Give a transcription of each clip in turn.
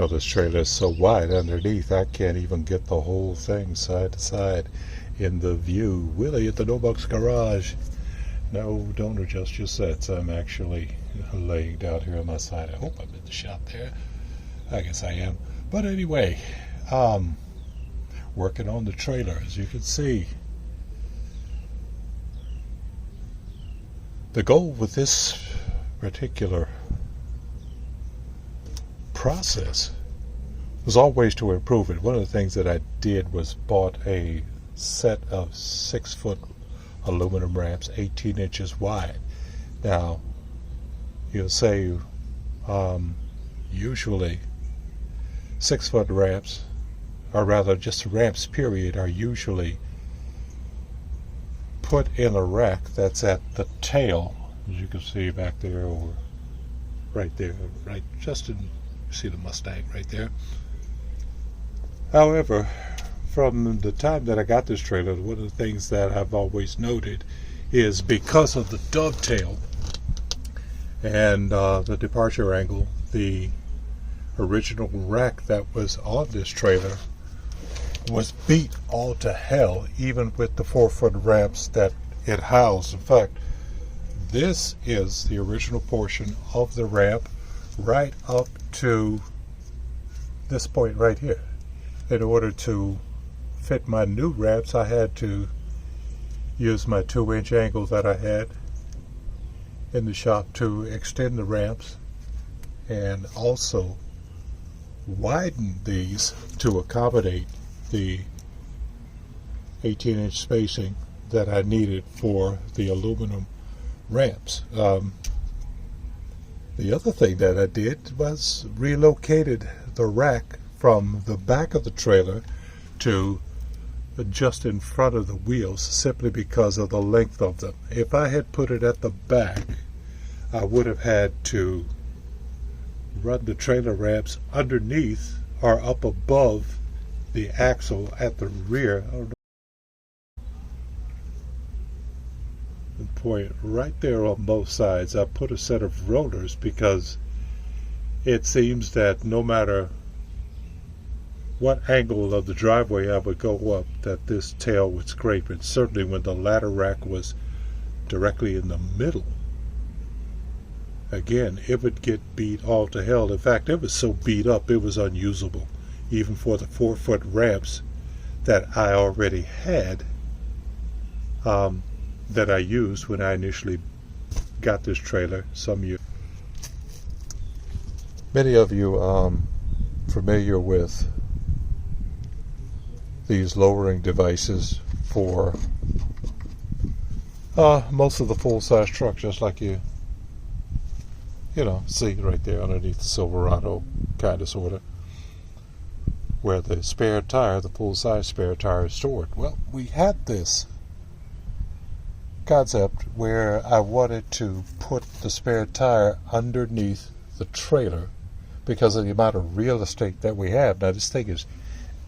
Well, this trailer is so wide underneath, I can't even get the whole thing side to side in the view. Willie at the No Bucks Garage. No, don't adjust your sets. I'm actually laying down here on my side. I hope I'm in the shot there. I guess I am. But anyway, working on the trailer, as you can see. The goal with this particular process was always to improve it. One of the things that I did was bought a set of 6-foot aluminum ramps, 18 inches wide. Now, you'll say usually 6-foot ramps, or rather just ramps period, are usually put in a rack that's at the tail, as you can see back there, or right there, right just in, you see the Mustang right there. However, from the time that I got this trailer, one of the things that I've always noted is because of the dovetail and the departure angle, the original rack that was on this trailer was beat all to hell, even with the 4-foot ramps that it housed. In fact, this is the original portion of the ramp right up to this point right here. In order to fit my new ramps, I had to use my 2-inch angle that I had in the shop to extend the ramps, and also widen these to accommodate the 18-inch spacing that I needed for the aluminum ramps. The other thing that I did was relocated the rack from the back of the trailer to just in front of the wheels, simply because of the length of them. If I had put it at the back, I would have had to run the trailer ramps underneath or up above the axle at the rear. I don't know. And point right there on both sides. I put a set of rollers because it seems that no matter what angle of the driveway I would go up, that this tail would scrape. And certainly when the ladder rack was directly in the middle, again, it would get beat all to hell. In fact, it was so beat up it was unusable, even for the 4-foot ramps that I already had, that I used when I initially got this trailer some years. Many of you familiar with these lowering devices for most of the full-size trucks, just like you know, see right there underneath the Silverado, kind of, sort of, where the spare tire, the full-size spare tire, is stored. Well, we had this concept where I wanted to put the spare tire underneath the trailer because of the amount of real estate that we have. Now, this thing is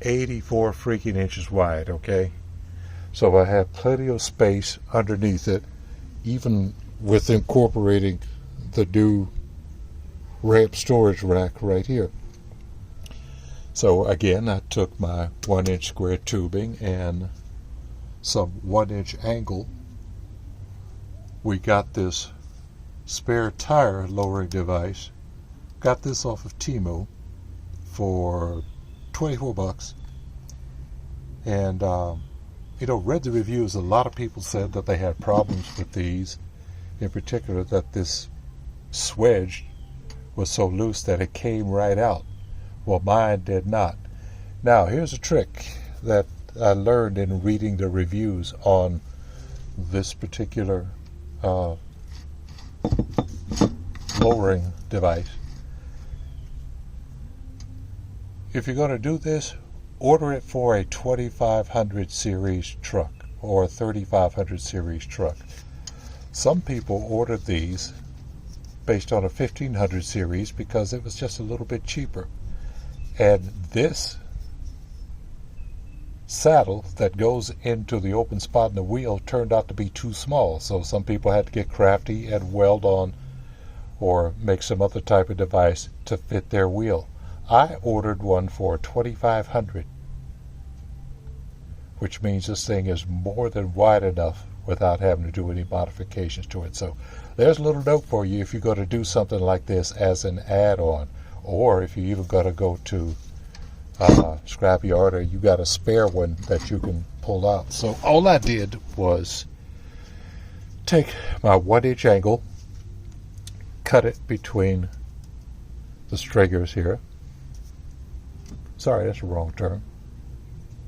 84 freaking inches wide, okay? So I have plenty of space underneath it, even with incorporating the new ramp storage rack right here. So again, I took my 1-inch square tubing and some 1-inch angle. We got this spare tire lowering device. Got this off of Temu for 24 bucks. And you know, read the reviews. A lot of people said that they had problems with these, in particular that this swedge was so loose that it came right out. Well, mine did not. Now, here's a trick that I learned in reading the reviews on this particular lowering device. If you're going to do this, order it for a 2500 series truck or a 3500 series truck. Some people ordered these based on a 1500 series because it was just a little bit cheaper. And this saddle that goes into the open spot in the wheel turned out to be too small. So some people had to get crafty and weld on or make some other type of device to fit their wheel. I ordered one for $2,500, which means this thing is more than wide enough without having to do any modifications to it. So there's a little note for you if you're going to do something like this as an add-on, or if you're even going to go to scrapyard or you got a spare one that you can pull out. So all I did was take my 1-inch angle, cut it between the stringers here. Sorry, that's the wrong term.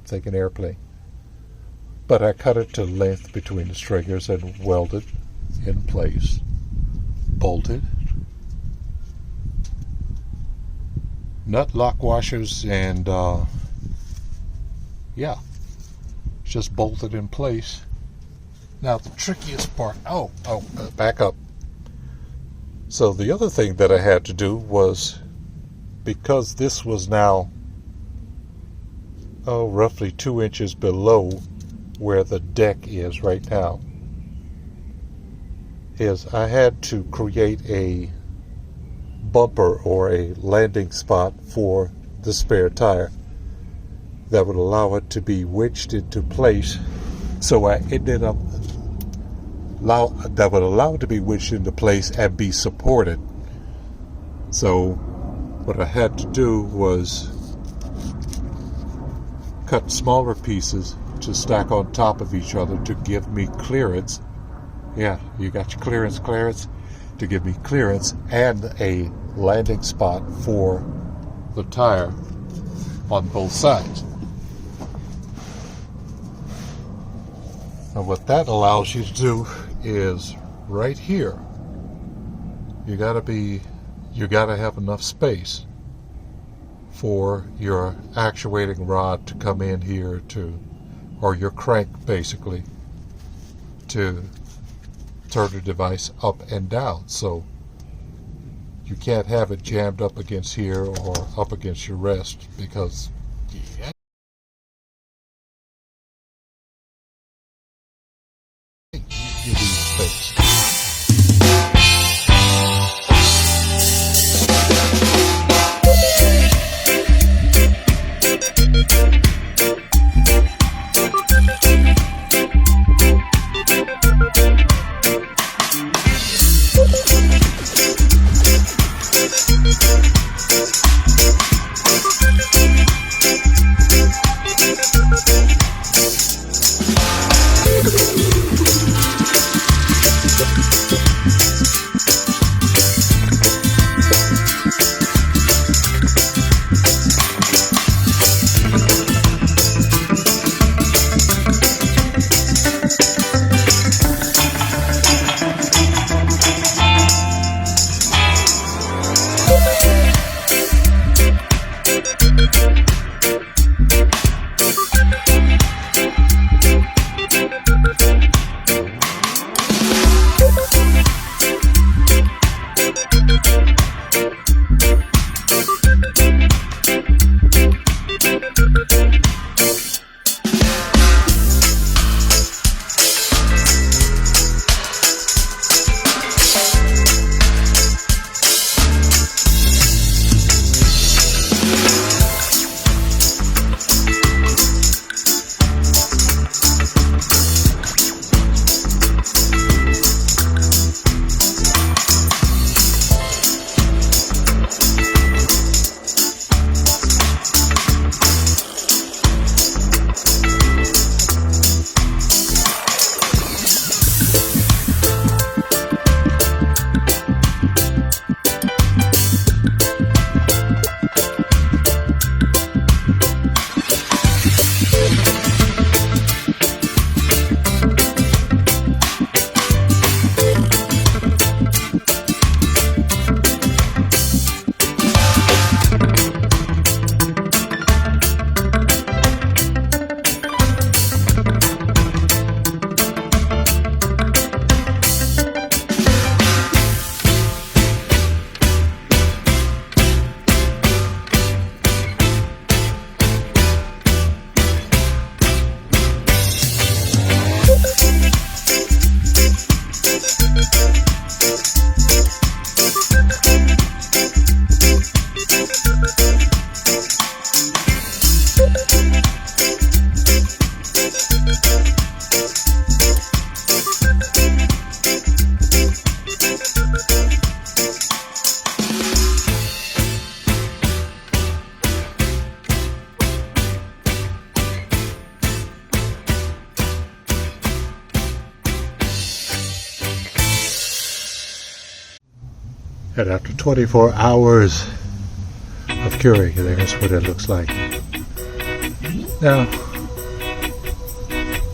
Take an airplane. But I cut it to length between the stringers and welded in place, bolted. Nut lock washers and yeah, just bolted in place. Now the trickiest part, back up. So the other thing that I had to do was, because this was now roughly 2 inches below where the deck is right now, is I had to create a bumper or a landing spot for the spare tire that would allow it to be wedged into place. So I ended up that would allow it to be wedged into place and be supported. So what I had to do was cut smaller pieces to stack on top of each other to give me clearance. Yeah, you got your clearance to give me clearance and a landing spot for the tire on both sides. Now what that allows you to do is right here, you gotta have enough space for your actuating rod to come in here or your crank basically, to turn the device up and down. So you can't have it jammed up against here or up against your rest, because you need space. And after 24 hours of curing, there's what it looks like. Now,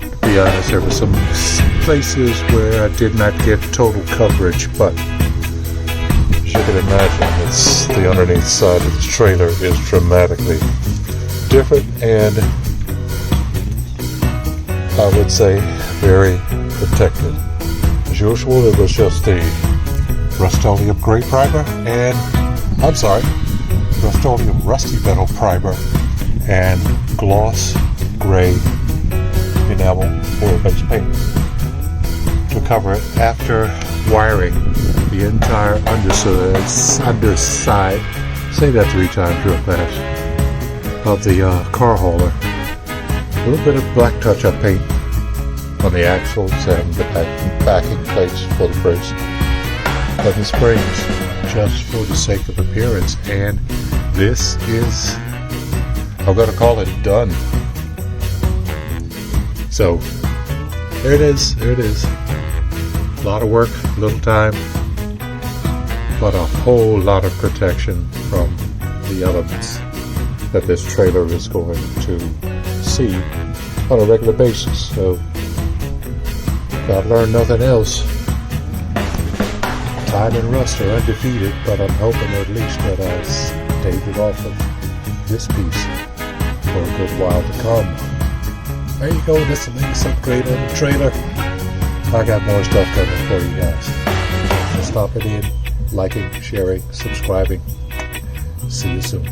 to be honest, there were some places where I did not get total coverage, but as you can imagine, it's the underneath side of the trailer is dramatically different, and I would say very protected. As usual, it was just the Rustoleum Gray Primer and, Rustoleum Rusty Metal Primer and Gloss Gray Enamel oil-based paint to cover it after wiring the entire underside, say that 3 times real fast, of the car hauler. A little bit of black touch-up paint on the axles and the backing plates for the brakes, but the springs just for the sake of appearance. And this is, I'm going to call it done. So there it is. A lot of work, little time, but a whole lot of protection from the elements that this trailer is going to see on a regular basis. So if I've learned nothing else, time and rust are undefeated, but I'm hoping at least that I staved it off of this piece for a good while to come. There you go, that's the latest upgrade on the trailer. I got more stuff coming for you guys. So stopping in, liking, sharing, subscribing. See you soon.